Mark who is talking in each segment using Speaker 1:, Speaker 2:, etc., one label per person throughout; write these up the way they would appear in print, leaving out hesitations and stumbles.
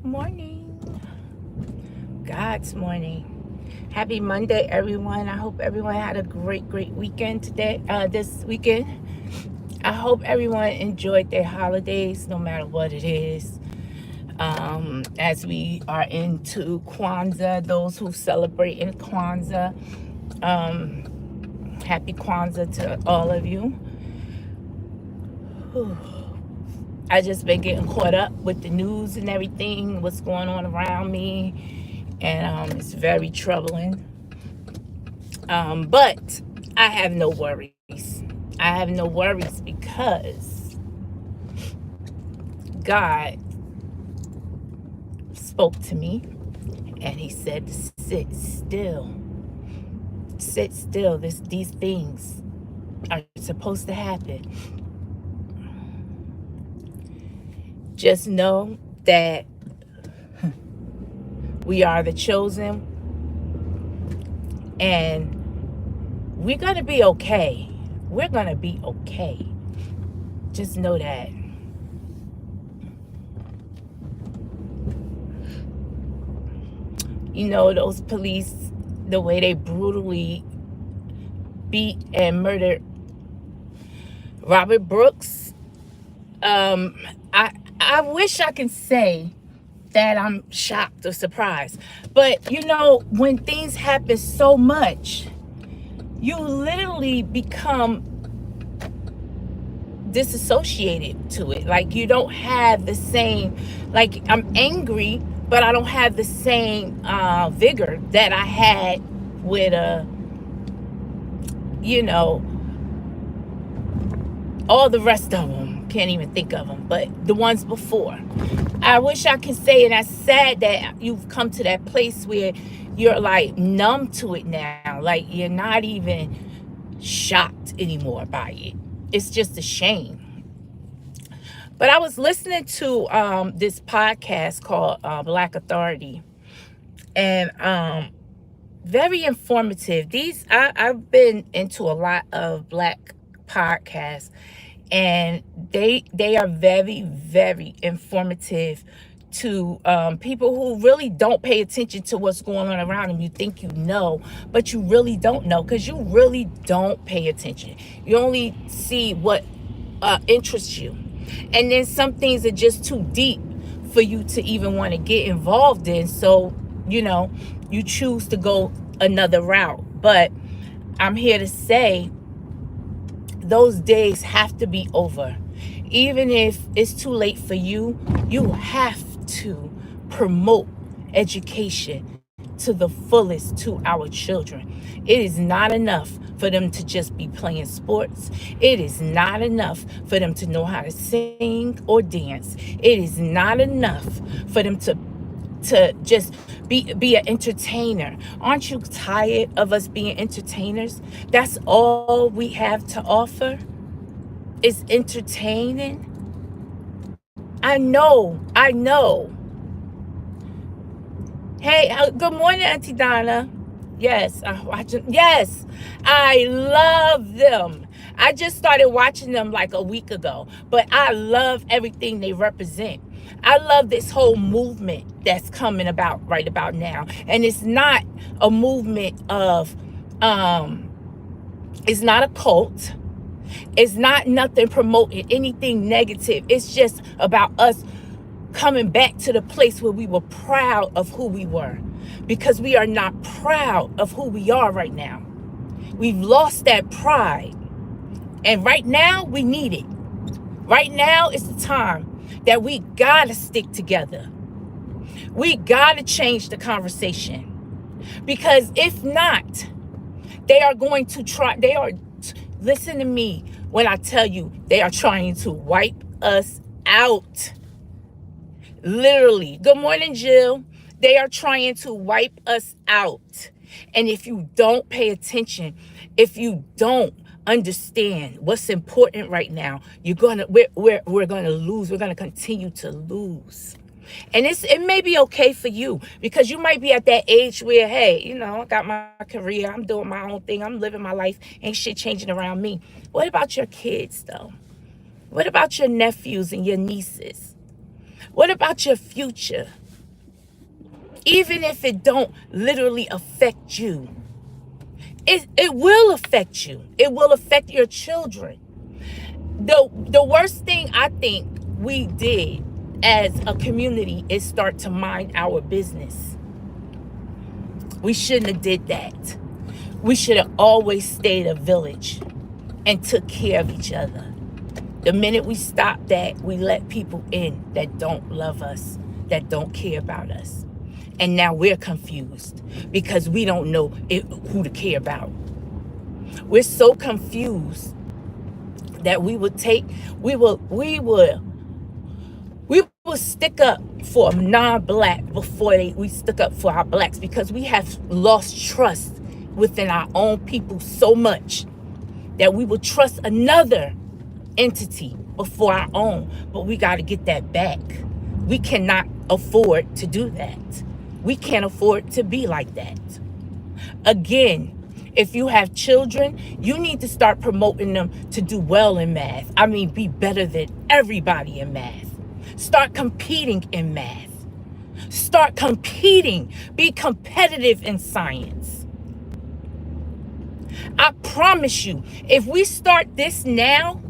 Speaker 1: Morning. God's morning. Happy Monday, everyone. I hope everyone had a great weekend this weekend. I hope everyone enjoyed their holidays, no matter what it is. As we are into Kwanzaa, those who celebrate in Kwanzaa, happy Kwanzaa to all of you. Whew. I just been getting caught up with the news and everything, what's going on around me, and it's very troubling. But I have no worries. I have no worries because God spoke to me and He said to sit still. Sit still. These things are supposed to happen. Just know that we are the chosen and we're going to be okay. We're going to be okay. Just know that. You know, those police, the way they brutally beat and murdered Robert Brooks. I wish I could say that I'm shocked or surprised. But you know, when things happen so much, you literally become disassociated to it. Like you don't have the same, like I'm angry, but I don't have the same vigor that I had with you know, all the rest of them. Can't even think of them, but the ones before. I wish I could say, and that's sad that you've come to that place where you're like numb to it now. Like you're not even shocked anymore by it. It's just a shame. But I was listening to this podcast called Black Authority, and very informative. I've been into a lot of black podcasts, and they are very informative to people who really don't pay attention to what's going on around them. You think you know, but you really don't know because you really don't pay attention. You only see what interests you, and then some things are just too deep for you to even want to get involved in. So you know, you choose to go another route. But I'm here to say those days have to be over. Even if it's too late for you, you have to promote education to the fullest to our children. It is not enough for them to just be playing sports. It is not enough for them to know how to sing or dance. It is not enough for them to just be an entertainer. Aren't you tired of us being entertainers? That's all we have to offer is entertaining. I know. Hey, good morning, Auntie Donna. Yes, I watch them. Yes, I love them. I just started watching them like a week ago, but I love everything they represent. I love this whole movement that's coming about right about now. And it's not a movement of, it's not a cult. It's not nothing promoting anything negative. It's just about us coming back to the place where we were proud of who we were, because we are not proud of who we are right now. We've lost that pride, and right now we need it. Right now is the time that we gotta stick together. We gotta change the conversation, because if not, they are going to try. Listen to me when I tell you, they are trying to wipe us out. Literally. Good morning, Jill. They are trying to wipe us out. And if you don't pay attention, if you don't understand what's important right now, we're gonna lose. We're gonna continue to lose. And it may be okay for you, because you might be at that age where, hey, you know, I got my career, I'm doing my own thing, I'm living my life, ain't shit changing around me. What about your kids though? What about your nephews and your nieces? What about your future? Even if it don't literally affect you, it will affect you. It will affect your children. The worst thing I think we did as a community is start to mind our business. We shouldn't have did that. We should have always stayed a village and took care of each other. The minute we stop that, we let people in that don't love us, that don't care about us. And now we're confused because we don't know who to care about. We're so confused that we will stick up for a non-black before we stick up for our blacks, because we have lost trust within our own people so much that we will trust another entity before our own. But we got to get that back. We cannot afford to do that. We can't afford to be like that. Again, if you have children, you need to start promoting them to do well in math. I mean, be better than everybody in math. Start competing in math. Start competing. Be competitive in science. I promise you, if we start this now,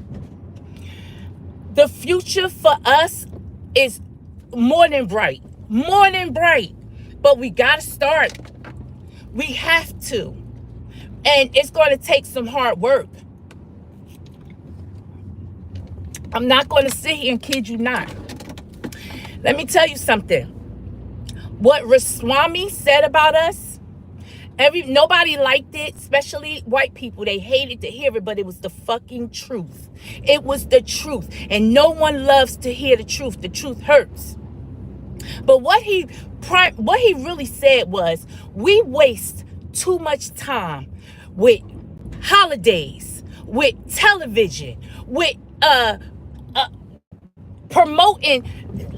Speaker 1: the future for us is more than bright. More than bright. But we got to start. We have to. And it's going to take some hard work. I'm not going to sit here and kid you not. Let me tell you something. What Ramaswamy said about us, nobody liked it, especially white people. They hated to hear it, but it was the fucking truth. It was the truth. And no one loves to hear the truth. The truth hurts. But what he really said was, we waste too much time with holidays, with television, with promoting,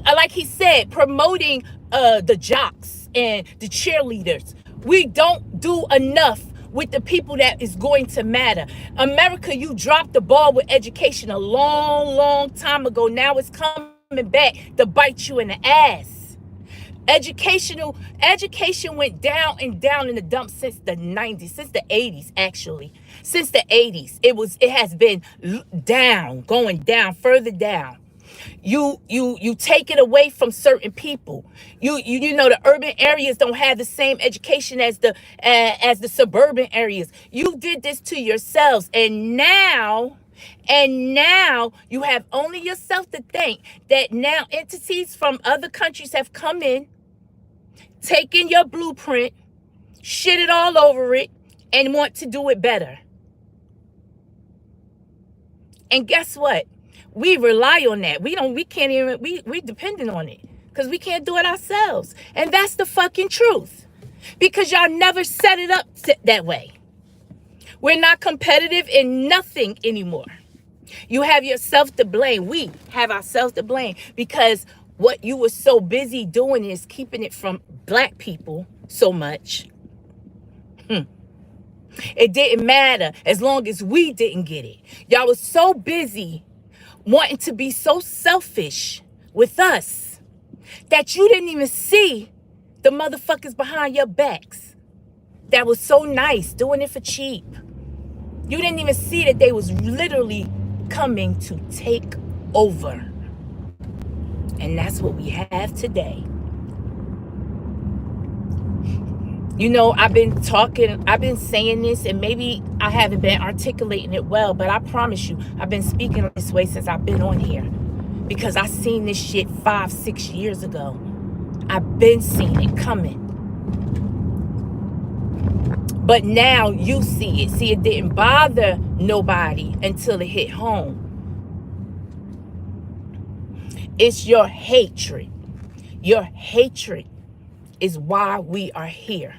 Speaker 1: like he said, promoting the jocks and the cheerleaders. We don't do enough with the people that is going to matter. America, you dropped the ball with education a long time ago. Now it's coming back to bite you in the ass. Education went down and down in the dumps since the 90s, since the 80s, actually. Since the 80s, it has been down, going down, further down. You take it away from certain people. You know, the urban areas don't have the same education as the suburban areas. You did this to yourselves, and now you have only yourself to thank that now entities from other countries have come in, taken your blueprint, shit it all over it, and want to do it better. And guess what? We rely on that. We dependent on it because we can't do it ourselves. And that's the fucking truth, because y'all never set it up that way. We're not competitive in nothing anymore. You have yourself to blame. We have ourselves to blame because what you were so busy doing is keeping it from black people so much. It didn't matter as long as we didn't get it. Y'all was so busy wanting to be so selfish with us that you didn't even see the motherfuckers behind your backs that was so nice, doing it for cheap. You didn't even see that they was literally coming to take over. And that's what we have today. You know, I've been saying this, and maybe I haven't been articulating it well, but I promise you, I've been speaking this way since I've been on here, because I seen this shit 5-6 years ago. I've been seeing it coming. But now you see it. See, it didn't bother nobody until it hit home. It's your hatred. Your hatred is why we are here.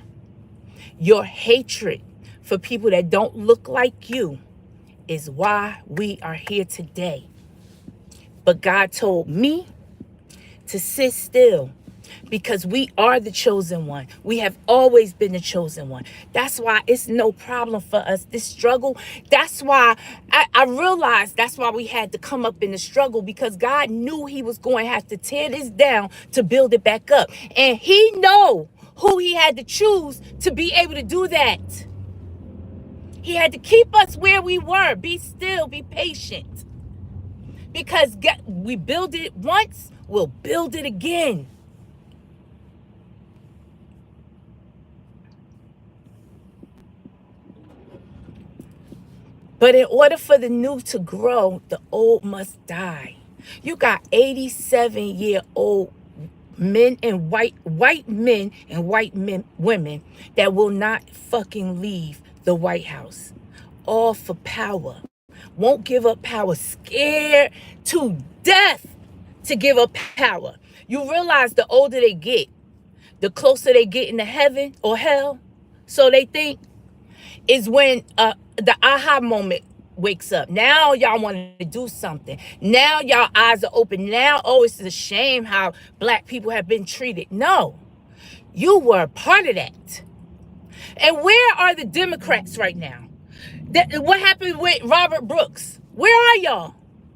Speaker 1: Your hatred for people that don't look like you is why we are here today. But God told me to sit still because we are the chosen one. We have always been the chosen one. That's why it's no problem for us. This struggle, that's why I realized that's why we had to come up in the struggle, because God knew he was going to have to tear this down to build it back up. And he know who he had to choose to be able to do that. He had to keep us where we were. Be still, be patient. Because we build it once, we'll build it again. But in order for the new to grow, the old must die. You got 87-year-old men and white men and women that will not fucking leave the White House. All for power. Won't give up power. Scared to death to give up power. You realize the older they get, the closer they get into heaven or hell, so they think, is when the aha moment wakes up. Now y'all want to do something. Now y'all eyes are open. Now, oh, it's a shame how black people have been treated. No, you were a part of that. And where are the Democrats right now? What happened with Robert Brooks? Where are y'all?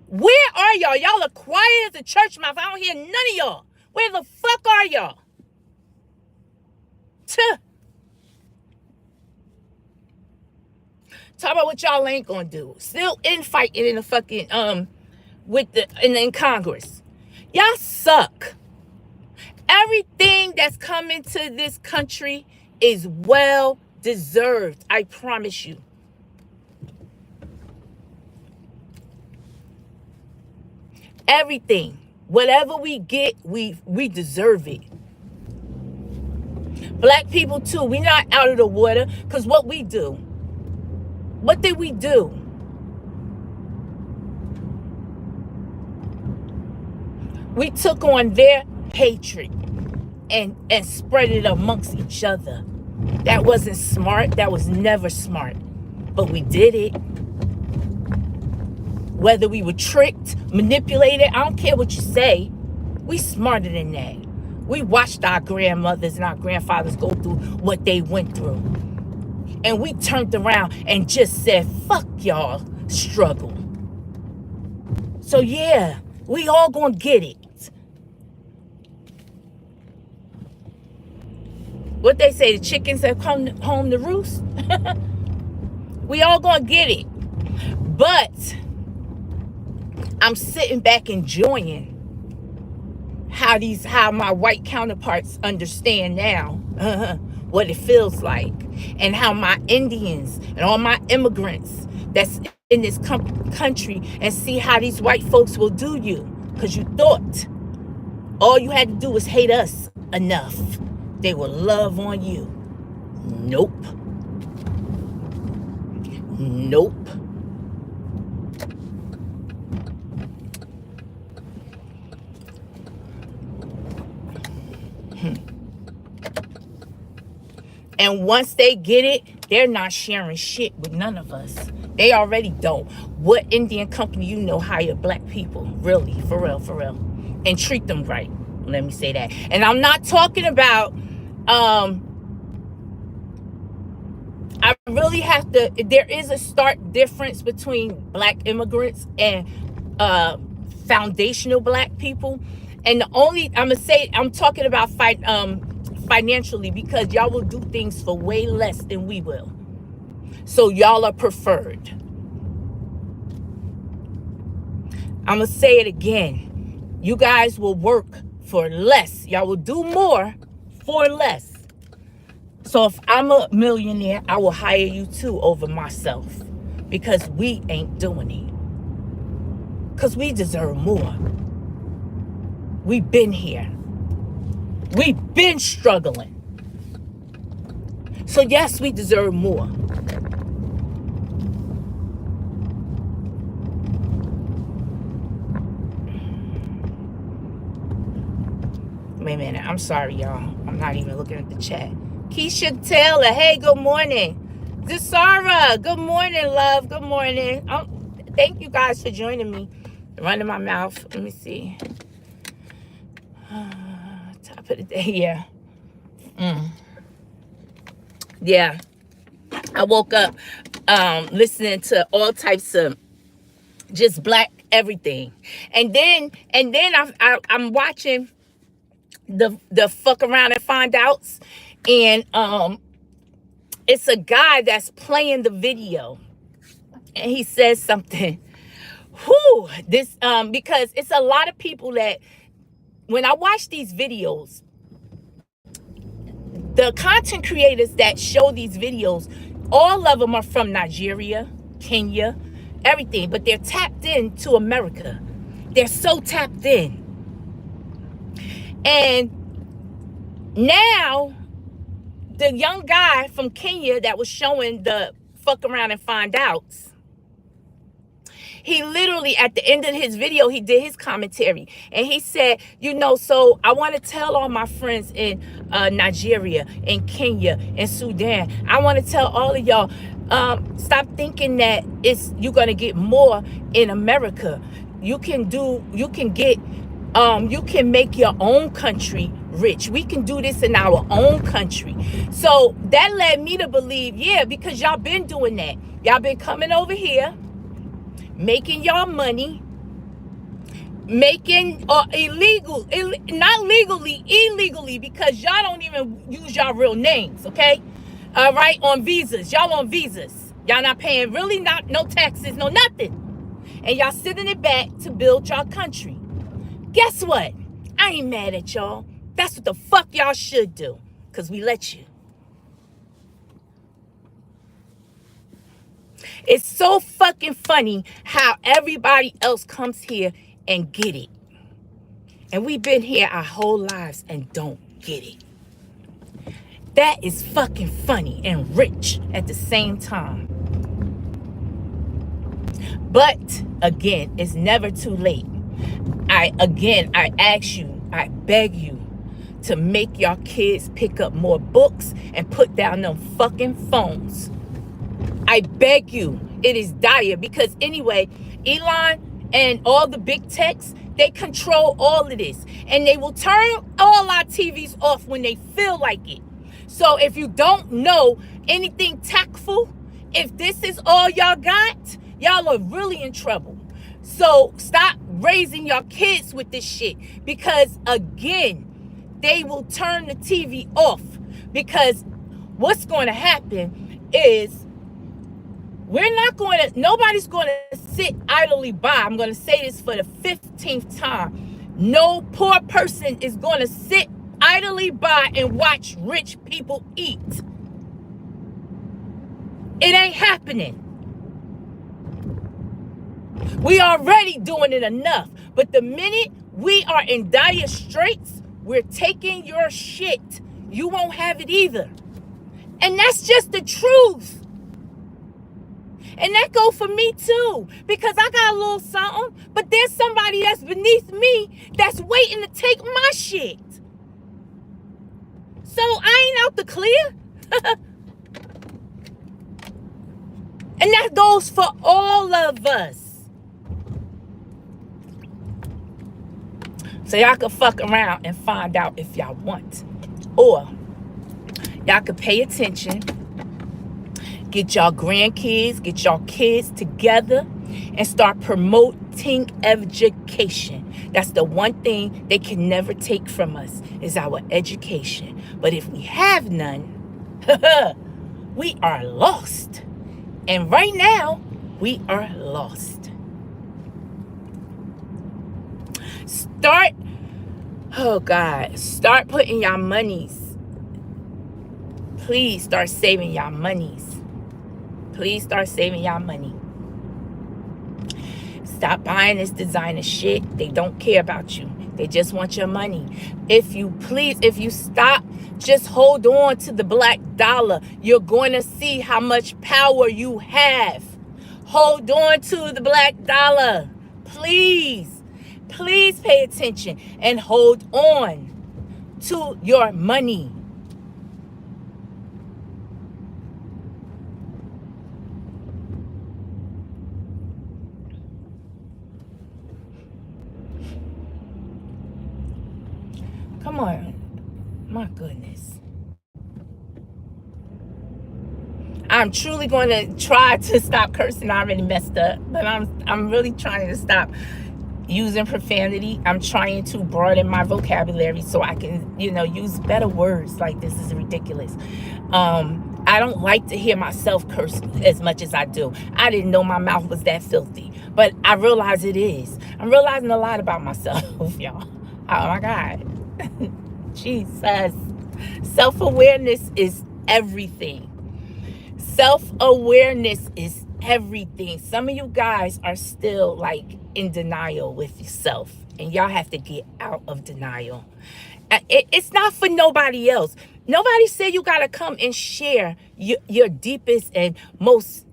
Speaker 1: Where are y'all? Y'all are quiet as a church mouse. I don't hear none of y'all. Where the fuck are y'all? Tuh. Talk about what y'all ain't gonna do. Still infighting in the fucking in Congress. Y'all suck. Everything that's coming to this country is well deserved. I promise you. Everything. Whatever we get, we deserve it. Black people too. We're not out of the water, because what we do. What did we do? We took on their hatred and spread it amongst each other. That wasn't smart. That was never smart. But we did it. Whether we were tricked, manipulated, I don't care what you say. We smarter than that. We watched our grandmothers and our grandfathers go through what they went through. And we turned around and just said, fuck y'all struggle. So yeah, we all gonna get it. What they say, the chickens have come home to roost. We all gonna get it. But I'm sitting back enjoying how my white counterparts understand now what it feels like, and how my Indians and all my immigrants that's in this country, and see how these white folks will do you, because you thought all you had to do was hate us enough, they will love on you. Nope. Nope. And once they get it, they're not sharing shit with none of us. They already don't. What Indian company you know hire black people? Really, for real, for real. And treat them right. Let me say that. And I'm not talking about, I really have to, there is a stark difference between black immigrants and foundational black people. And the only, I'm going to say, I'm talking about financially, because y'all will do things for way less than we will. So y'all are preferred. I'm going to say it again. You guys will work for less. Y'all will do more for less. So if I'm a millionaire, I will hire you too over myself, because we ain't doing it. Because we deserve more. We've been here. We've been struggling. So yes, we deserve more. Wait a minute. I'm sorry, y'all. I'm not even looking at the chat. Keisha Taylor. Hey, good morning. Desara. Good morning, love. Good morning. Thank you guys for joining me. Running my mouth. Let me see. put it there. Yeah. Yeah. I woke up listening to all types of just black everything. And then I'm watching the fuck around and find outs. And it's a guy that's playing the video. And he says something. Whew, this because it's a lot of people that when I watch these videos, the content creators that show these videos, all of them are from Nigeria, Kenya, everything, but they're tapped into America. They're so tapped in. And now the young guy from Kenya that was showing the fuck around and find outs, he literally, at the end of his video, he did his commentary. And he said, so I want to tell all my friends in Nigeria, in Kenya, in Sudan, I want to tell all of y'all, stop thinking that you're going to get more in America. You can make your own country rich. We can do this in our own country. So that led me to believe, yeah, because y'all been doing that. Y'all been coming over here, making y'all money, making not legally, illegally, because y'all don't even use y'all real names, okay? All right, on visas. Y'all on visas. Y'all not paying really no taxes, no nothing. And y'all sending it back to build y'all country. Guess what? I ain't mad at y'all. That's what the fuck y'all should do, because we let you. It's so fucking funny how everybody else comes here and get it. And we've been here our whole lives and don't get it. That is fucking funny and rich at the same time. But again, it's never too late. I ask you, I beg you to make your kids pick up more books and put down them fucking phones. I beg you. It is dire because anyway, Elon and all the big techs, they control all of this. And they will turn all our TVs off when they feel like it. So if you don't know anything tactful, if this is all y'all got, y'all are really in trouble. So stop raising your kids with this shit, because again, they will turn the TV off, because what's going to happen is nobody's going to sit idly by. I'm going to say this for the 15th time. No poor person is going to sit idly by and watch rich people eat. It ain't happening. We already doing it enough. But the minute we are in dire straits, we're taking your shit. You won't have it either. And that's just the truth. And that go for me too, because I got a little something, but there's somebody that's beneath me that's waiting to take my shit. So I ain't out the clear. And that goes for all of us. So y'all can fuck around and find out if y'all want. Or y'all can pay attention. Get y'all grandkids, get y'all kids together and start promoting education. That's the one thing they can never take from us, is our education. But if we have none, we are lost. And right now, we are lost. Start putting y'all monies. Please start saving y'all monies. Please start saving y'all money. Stop buying this designer shit. They don't care about you. They just want your money. If you stop, just hold on to the black dollar. You're going to see how much power you have. Hold on to the black dollar. Please, please pay attention and hold on to your money. Come on. My goodness. I'm truly going to try to stop cursing. I already messed up, but I'm really trying to stop using profanity. I'm trying to broaden my vocabulary so I can, use better words. Like, this is ridiculous. I don't like to hear myself curse as much as I do. I didn't know my mouth was that filthy, but I realize it is. I'm realizing a lot about myself, y'all. Oh my God. Jesus. Self-awareness is everything. Self-awareness is everything. Some of you guys are still like in denial with yourself, and y'all have to get out of denial. It's not for nobody else. Nobody said you got to come and share your deepest and most,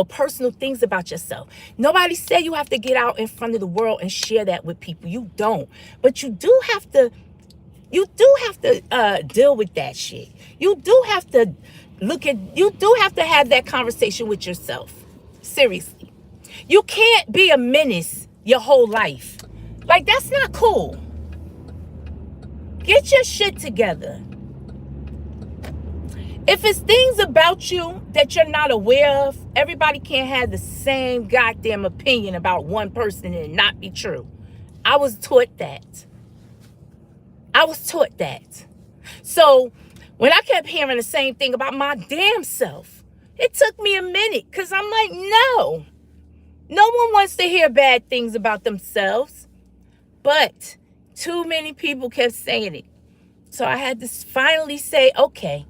Speaker 1: personal things about yourself. Nobody said you have to get out in front of the world and share that with people. You don't. But you do have to deal with that shit. You do have to have that conversation with yourself. Seriously. You can't be a menace your whole life. Like, that's not cool. Get your shit together. If it's things about you that you're not aware of, everybody can't have the same goddamn opinion about one person and not be true. I was taught that. So when I kept hearing the same thing about my damn self, it took me a minute, because I'm like, no one wants to hear bad things about themselves. But too many people kept saying it. So I had to finally say, okay,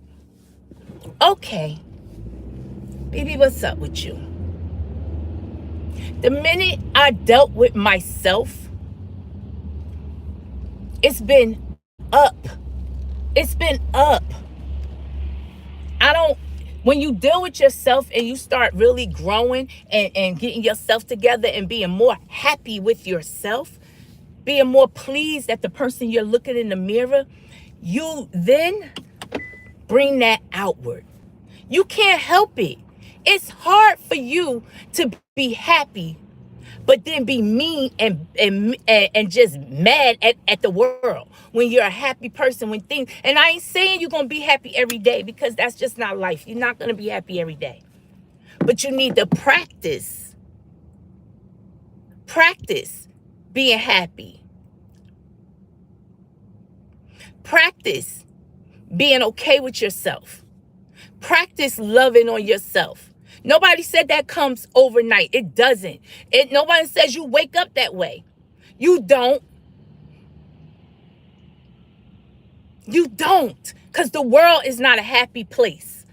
Speaker 1: baby, what's up with you? The minute I dealt with myself, it's been up. When you deal with yourself and you start really growing and getting yourself together and being more happy with yourself, being more pleased at the person you're looking in the mirror, you then bring that outward. You can't help it. It's hard for you to be happy, but then be mean and just mad at the world when you're a happy person. And I ain't saying you're going to be happy every day, because that's just not life. You're not going to be happy every day. But you need to practice being happy. Practice being okay with yourself. Practice loving on yourself. Nobody said that comes overnight. It doesn't. Nobody says you wake up that way. You don't. Because the world is not a happy place.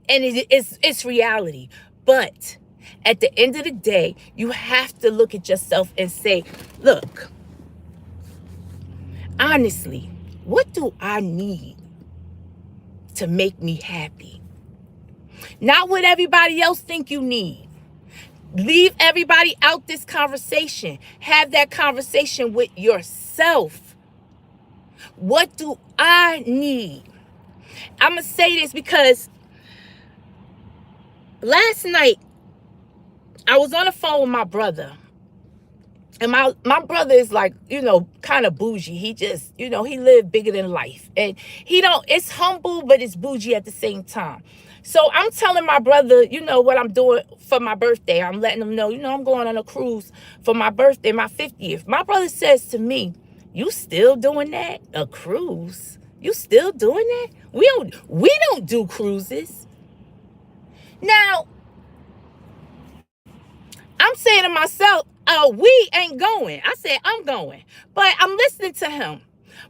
Speaker 1: And it's reality. But at the end of the day, you have to look at yourself and say, look, honestly, what do I need to make me happy? Not what everybody else think you need. Leave everybody out this conversation. Have that conversation with yourself. What do I need? I'm going to say this because last night I was on the phone with my brother. And my brother is like, kind of bougie. He just, he lived bigger than life. And it's humble, but it's bougie at the same time. So I'm telling my brother, what I'm doing for my birthday. I'm letting him know, I'm going on a cruise for my birthday, my 50th. My brother says to me, you still doing that? A cruise? You still doing that? We don't do cruises. Now, I'm saying to myself, we ain't going. I said, I'm going. But I'm listening to him.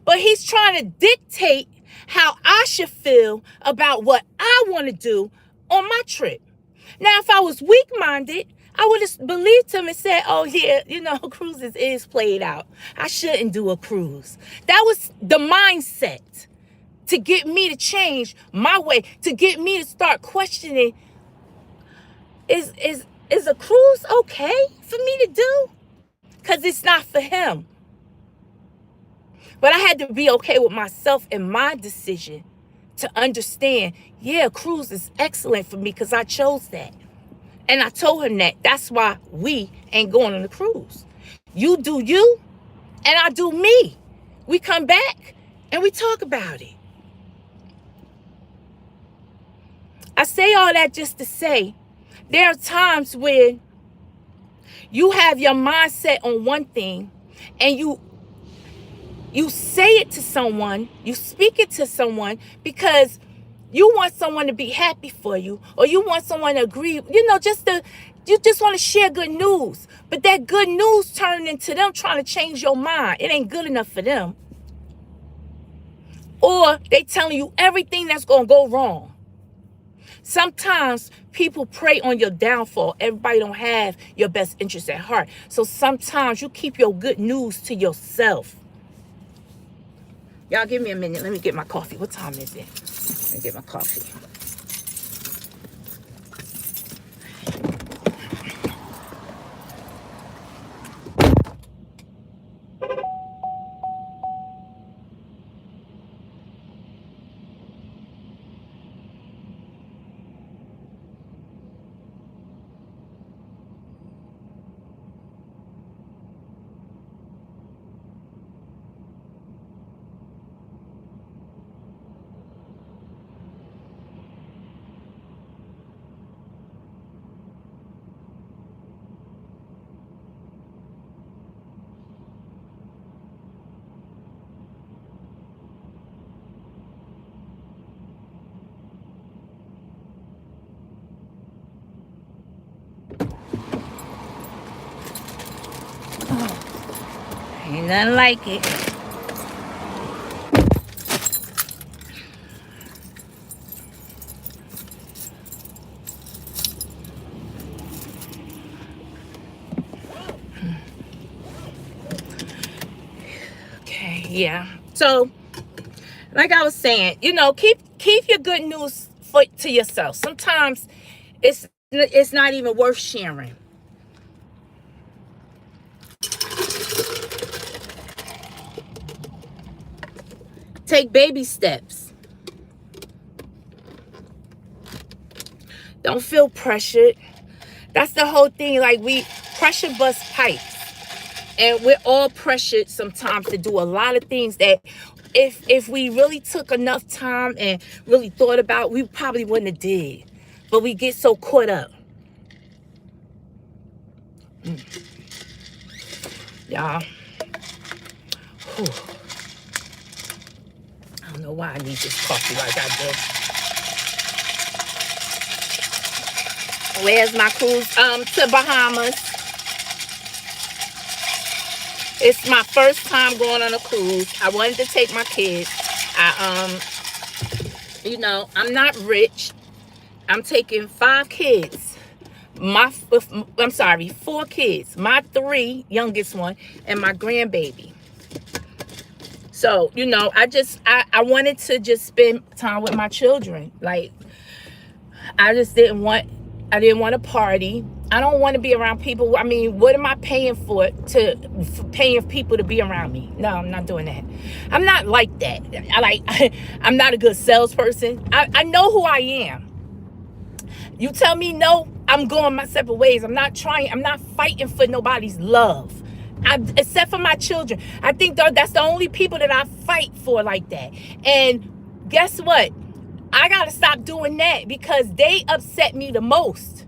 Speaker 1: But he's trying to dictate how I should feel about what I want to do on my trip. Now, if I was weak-minded, I would have believed him and said, oh, yeah, cruises is played out. I shouldn't do a cruise. That was the mindset to get me to change my way, to get me to start questioning, is a cruise okay for me to do? Because it's not for him. But I had to be okay with myself and my decision to understand, yeah, cruise is excellent for me because I chose that. And I told him that. That's why we ain't going on a cruise. You do you, and I do me. We come back, and we talk about it. I say all that just to say there are times where you have your mindset on one thing and you say it to someone, you speak it to someone because you want someone to be happy for you, or you want someone to agree, you just want to share good news. But that good news turned into them trying to change your mind. It ain't good enough for them. Or they telling you everything that's going to go wrong. Sometimes people prey on your downfall. Everybody don't have your best interest at heart. So sometimes you keep your good news to yourself. Y'all give me a minute. Let me get my coffee. What time is it? Let me get my coffee. Ain't nothing like it. Okay, yeah. So, like I was saying, keep your good news to yourself. Sometimes it's not even worth sharing. Take baby steps. Don't feel pressured. That's the whole thing. Like, we pressure bust pipes. And we're all pressured sometimes to do a lot of things that if we really took enough time and really thought about, we probably wouldn't have did. But we get so caught up. Y'all. Whew. I don't know why I need this coffee like I do. Where's my cruise? To Bahamas. It's my first time going on a cruise. I wanted to take my kids. I'm not rich. I'm taking 5 kids. 4 kids. My 3 youngest one and my grandbaby. So, I wanted to just spend time with my children. Like, I didn't want to party. I don't want to be around people. I mean, what am I paying for paying people to be around me? No, I'm not doing that. I'm not like that. I'm not a good salesperson. I know who I am. You tell me no, I'm going my separate ways. I'm not fighting for nobody's love. Except for my children. I think that's the only people that I fight for like that. And guess what? I got to stop doing that because they upset me the most.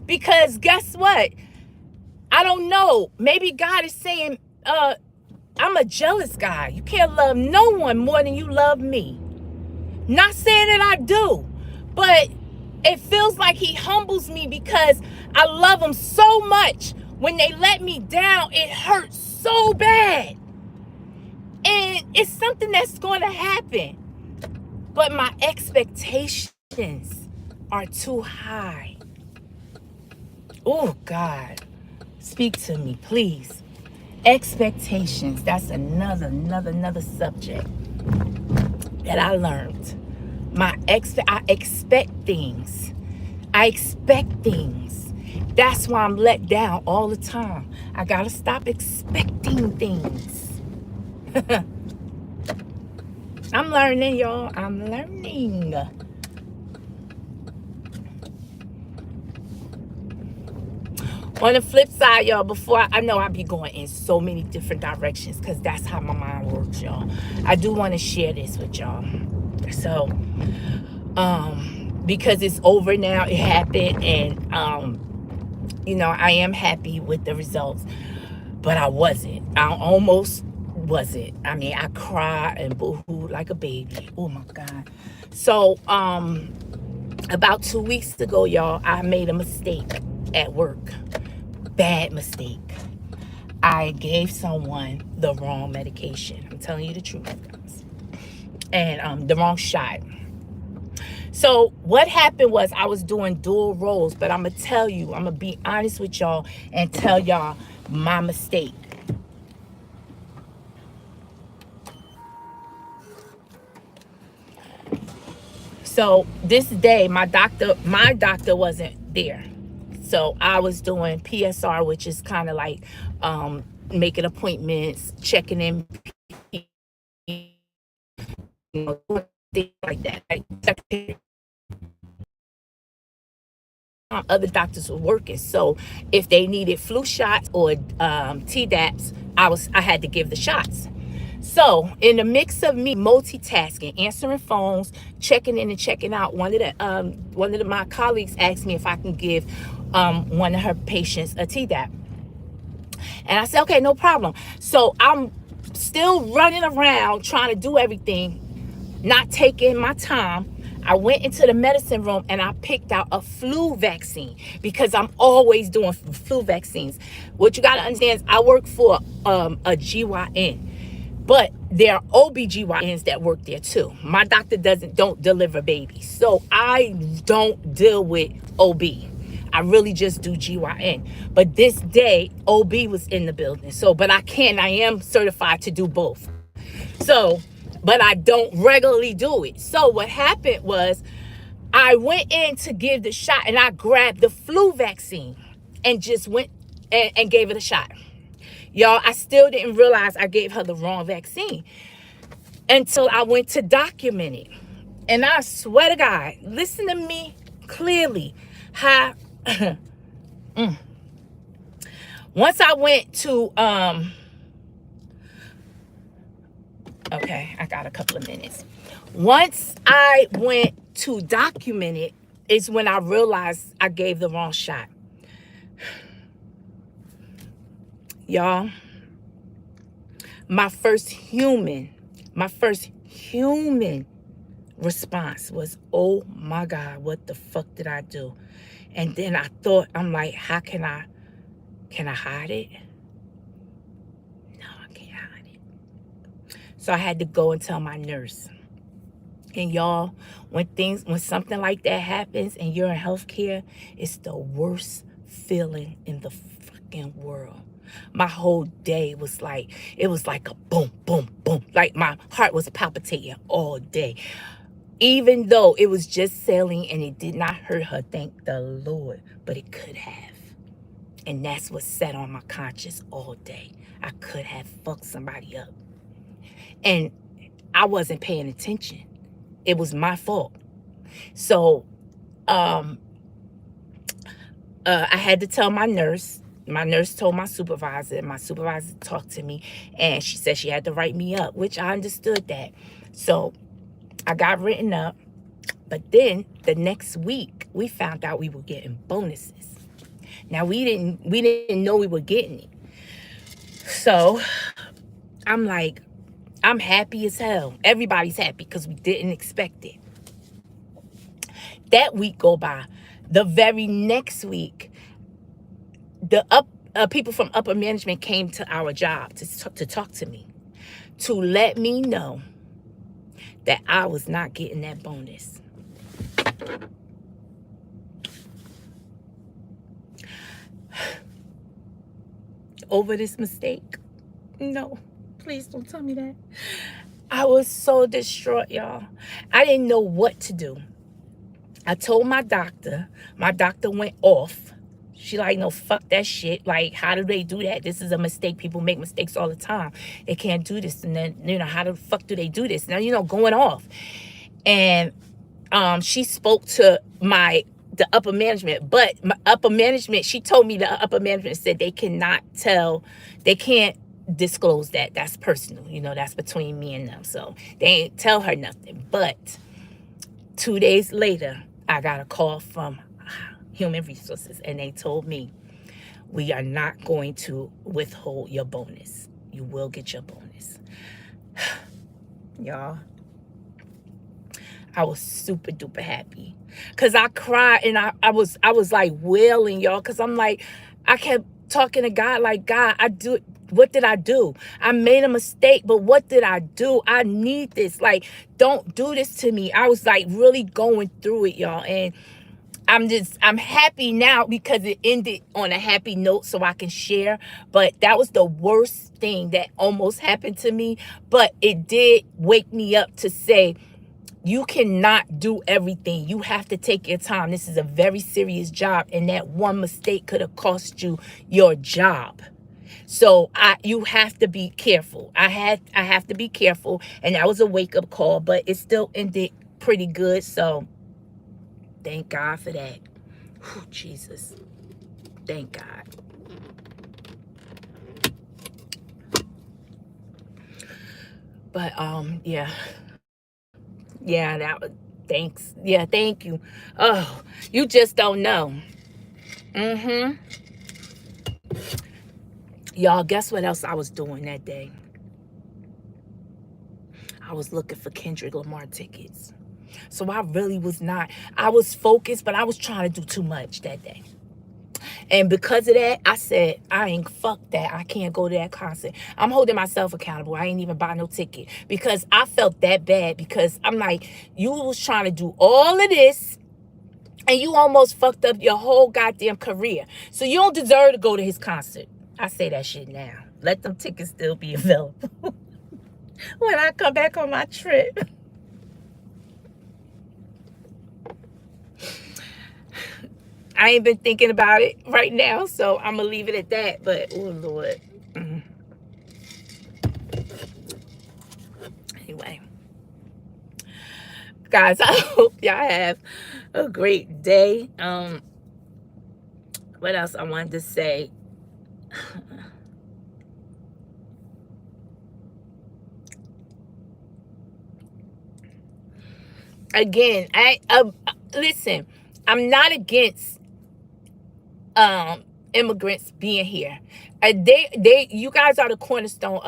Speaker 1: Because guess what? I don't know. Maybe God is saying, I'm a jealous guy. You can't love no one more than you love me. Not saying that I do, but it feels like he humbles me because I love them so much. When they let me down, it hurts so bad. And it's something that's going to happen. But my expectations are too high. Oh, God. Speak to me, please. Expectations. That's another subject that I learned. I expect things. That's why I'm let down all the time. I gotta stop expecting things. I'm learning, y'all. I'm learning. On the flip side, y'all, before I know I be going in so many different directions because that's how my mind works, y'all. I do want to share this with y'all. So, because it's over now, it happened, and I am happy with the results, but I wasn't. I almost wasn't. I mean, I cried and boo-hoo like a baby. Oh my God. So, about 2 weeks ago, y'all, I made a mistake at work. Bad mistake. I gave someone the wrong medication. I'm telling you the truth, guys. And the wrong shot. So what happened was I was doing dual roles, but I'm going to tell you, I'm going to be honest with y'all and tell y'all my mistake. So this day, my doctor wasn't there. So I was doing PSR, which is kind of like making appointments, checking in, things like that. Other doctors were working, so if they needed flu shots or Tdaps, I had to give the shots. So in the mix of me multitasking, answering phones, checking in and checking out, one of my colleagues asked me if I can give one of her patients a Tdap, and I said, okay, no problem. So I'm still running around trying to do everything, not taking my time. I went into the medicine room and I picked out a flu vaccine because I'm always doing flu vaccines. What you got to understand is I work for a GYN, but there are OBGYNs that work there too. My doctor don't deliver babies, so I don't deal with OB. I really just do GYN. But this day, OB was in the building. So, but I am certified to do both. So, but I don't regularly do it. So what happened was I went in to give the shot and I grabbed the flu vaccine and just went and gave it a shot. Y'all, I still didn't realize I gave her the wrong vaccine until I went to document it. And I swear to God, listen to me clearly. How once I went to okay, I got a couple of minutes. Once I went to document it is when I realized I gave the wrong shot. Y'all, my first human response was, oh my God, what the fuck did I do? And then I thought, I'm like, how can I hide it? No, I can't hide it. So I had to go and tell my nurse. And y'all, when something like that happens and you're in healthcare, it's the worst feeling in the fucking world. My whole day was like, it was like a boom, boom, boom. Like my heart was palpitating all day. Even though it was just saline and it did not hurt her, thank the Lord, but it could have. And that's what sat on my conscience all day. I could have fucked somebody up. And I wasn't paying attention. It was my fault. So I had to tell my nurse. My nurse told my supervisor. My supervisor talked to me, and she said she had to write me up, which I understood that. So I got written up. But then the next week, we found out we were getting bonuses. Now we didn't know we were getting it. So I'm like, I'm happy as hell. Everybody's happy because we didn't expect it. That week go by. The very next week, the people from upper management came to our job to talk to me, to let me know that I was not getting that bonus. Over this mistake? No, please don't tell me that. I was so distraught, y'all. I didn't know what to do. I told my doctor. My doctor went off. She like, no, fuck that shit. Like, how do they do that? This is a mistake. People make mistakes all the time. They can't do this. And then, how the fuck do they do this? Now, going off. And she spoke to my the upper management. But my upper management, she told me the upper management said they cannot tell, they can't disclose that. That's personal, that's between me and them. So they ain't tell her nothing. But 2 days later, I got a call from Human Resources, and they told me, we are not going to withhold your bonus. You will get your bonus. Y'all, I was super duper happy, because I cried, and I was like wailing, y'all, because I'm like, I kept talking to God, like, God, what did I do? I made a mistake, but what did I do? I need this. Like, don't do this to me. I was like really going through it, y'all. And I'm happy now because it ended on a happy note so I can share. But that was the worst thing that almost happened to me. But it did wake me up to say, you cannot do everything. You have to take your time. This is a very serious job, and that one mistake could have cost you your job. So you have to be careful. I have to be careful, and that was a wake-up call, but it still ended pretty good. So thank God for that. Whew, Jesus. Thank God. But yeah. Yeah, thanks. Yeah, thank you. Oh, you just don't know. Y'all, guess what else I was doing that day? I was looking for Kendrick Lamar tickets. So I really was not. I was focused, but I was trying to do too much that day. And because of that, I said, I ain't fuck that. I can't go to that concert. I'm holding myself accountable. I ain't even buy no ticket because I felt that bad, because I'm like, you was trying to do all of this and you almost fucked up your whole goddamn career. So you don't deserve to go to his concert. I say that shit now. Let them tickets still be available when I come back on my trip. I ain't been thinking about it right now, so I'm going to leave it at that. But, oh, Lord. Anyway. Guys, I hope y'all have a great day. What else I wanted to say? Again, listen, I'm not against immigrants being here. You guys are the cornerstone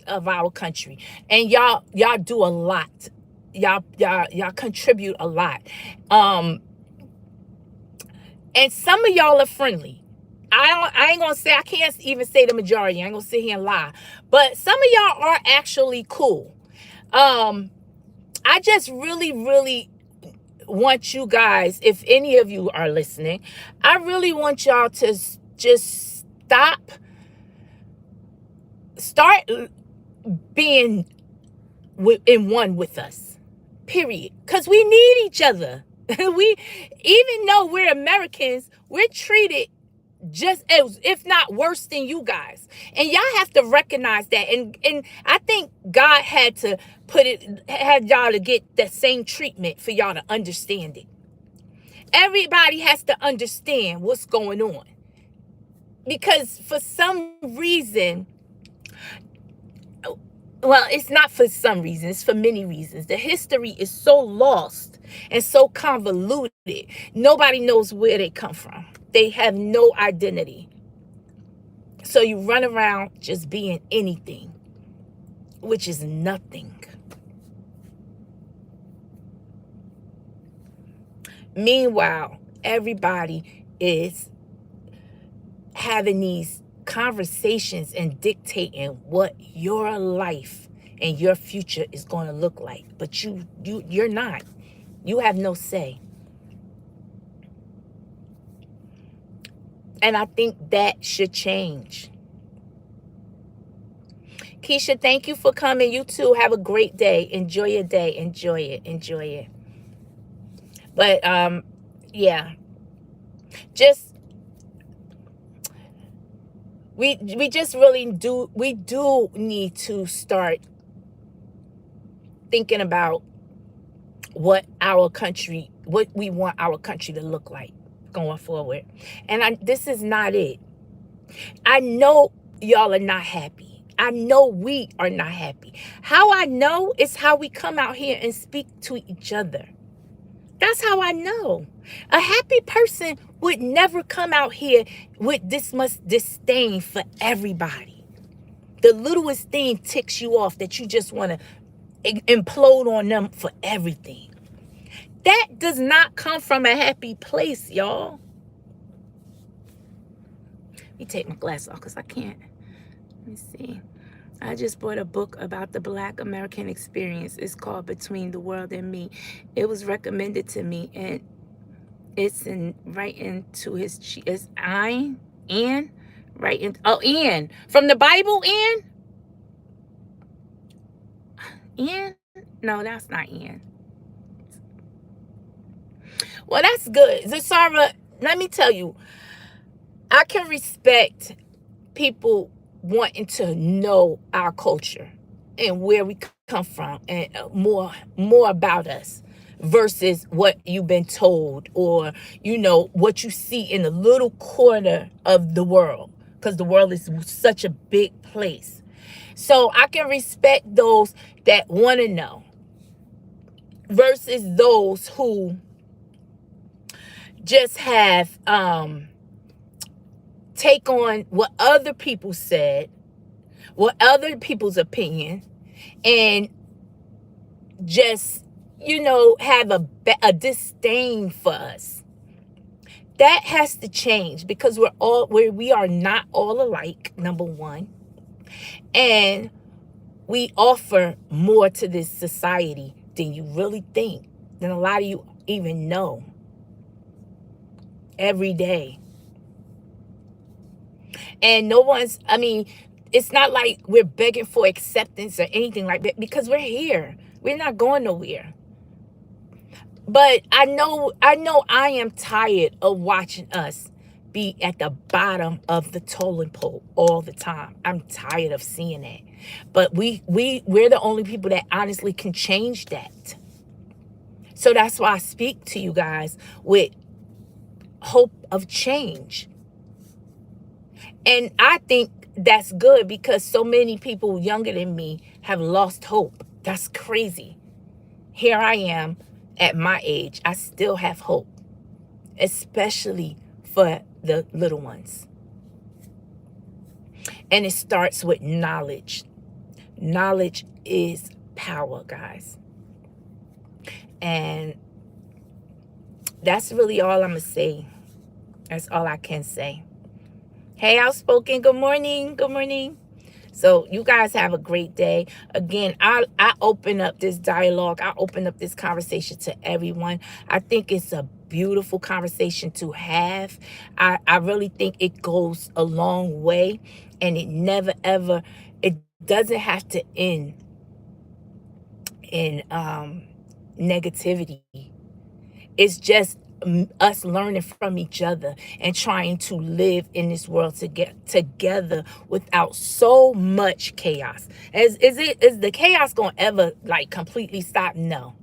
Speaker 1: of our country, and y'all do a lot. Y'all contribute a lot. And some of y'all are friendly. I ain't gonna say, I can't even say the majority. I ain't gonna sit here and lie, but some of y'all are actually cool. I just really want you guys, if any of you are listening, I really want y'all to just start being in one with us, period. Because we need each other. Even though we're Americans, we're treated just as, if not worse than you guys. And y'all have to recognize that. And I think God had y'all to get that same treatment for y'all to understand it. Everybody has to understand what's going on. Because for some reason, well, it's not for some reason, it's for many reasons. The history is so lost and so convoluted. Nobody knows where they come from. They have no identity. So you run around just being anything, which is nothing. Meanwhile, everybody is having these conversations and dictating what your life and your future is going to look like. But you're not. You have no say. And I think that should change. Keisha, thank you for coming. You too. Have a great day. Enjoy your day. Enjoy it. Enjoy it. But yeah. Just we just really do need to start thinking about what our country what we want our country to look like going forward. And this is not it. I know y'all are not happy. I know we are not happy. How I know is how we come out here and speak to each other. That's how I know. A happy person would never come out here with this much disdain for everybody. The littlest thing ticks you off that you just want to implode on them for everything. That does not come from a happy place, y'all. Let me take my glasses off because I can't. Let me see. I just bought a book about the Black American experience. It's called Between the World and Me. It was recommended to me, and it's right into his. It's Ian, right in. Oh, Ian from the Bible. Ian. No, that's not Ian. Well, that's good, Zasara. Let me tell you, I can respect people wanting to know our culture and where we come from and more about us versus what you've been told, or what you see in a little corner of the world, because the world is such a big place. So I can respect those that want to know versus those who just have take on what other people said, what other people's opinion, and just have a disdain for us. That has to change, because we are not all alike, number one, and we offer more to this society than you really think, than a lot of you even know. Every day. And it's not like we're begging for acceptance or anything like that, because we're here. We're not going nowhere. But I know I am tired of watching us be at the bottom of the totem pole all the time. I'm tired of seeing that. But we're the only people that honestly can change that. So that's why I speak to you guys with hope of change. And I think that's good, because so many people younger than me have lost hope. That's crazy. Here I am at my age. I still have hope, especially for the little ones. And it starts with knowledge. Knowledge is power, guys. And that's really all I'm going to say. That's all I can say. Hey, Outspoken, good morning. Good morning. So you guys have a great day. Again, I open up this dialogue. I open up this conversation to everyone. I think it's a beautiful conversation to have. I really think it goes a long way, and it never, ever, it doesn't have to end in negativity. It's just us learning from each other and trying to live in this world to get together without so much chaos. Is the chaos gonna ever completely stop? No.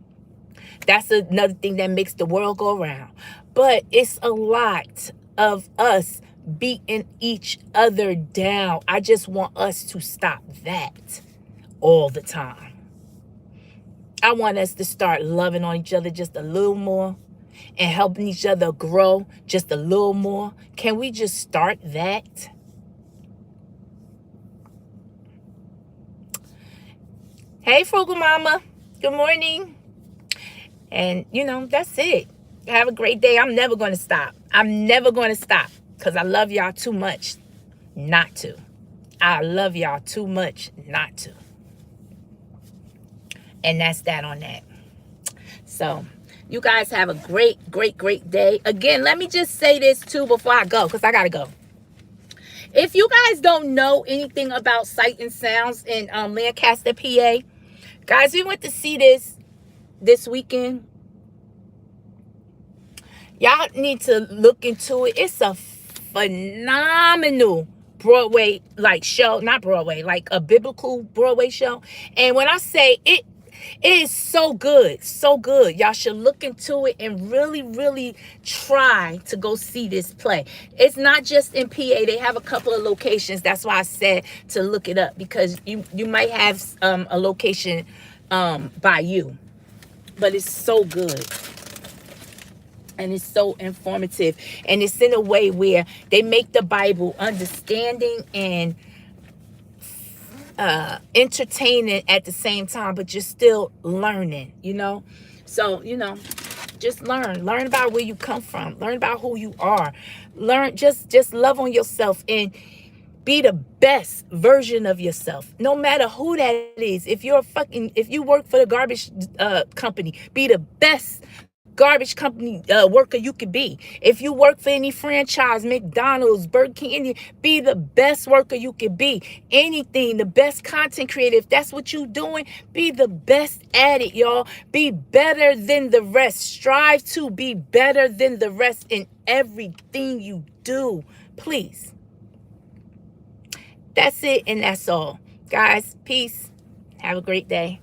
Speaker 1: That's another thing that makes the world go around. But it's a lot of us beating each other down. I just want us to stop that all the time. I want us to start loving on each other just a little more, and helping each other grow just a little more. Can we just start that? Hey, Frugal Mama. Good morning. And, that's it. Have a great day. I'm never going to stop. I'm never going to stop, because I love y'all too much not to. I love y'all too much not to. And that's that on that. So you guys have a great, great, great day. Again, let me just say this too before I go, because I got to go. If you guys don't know anything about Sight and Sounds in Lancaster, PA, guys, we went to see this weekend. Y'all need to look into it. It's a phenomenal Broadway show, not Broadway, like a biblical Broadway show. And when I say it, It is so good, so good. Y'all should look into it and really, really try to go see this play. It's not just in PA. They have a couple of locations. That's why I said to look it up, because you might have a location by you. But it's so good. And it's so informative. And it's in a way where they make the Bible understanding and entertaining at the same time, but you're still learning, So, just learn about where you come from, learn about who you are, just love on yourself and be the best version of yourself, no matter who that is. If you work for the garbage company, be the best garbage company worker you could be. If you work for any franchise, McDonald's, Burger King, be the best worker you could be. Anything, the best content creator, if that's what you're doing, be the best at it, y'all. Be better than the rest. Strive to be better than the rest in everything you do, please. That's it, and that's all. Guys, peace. Have a great day.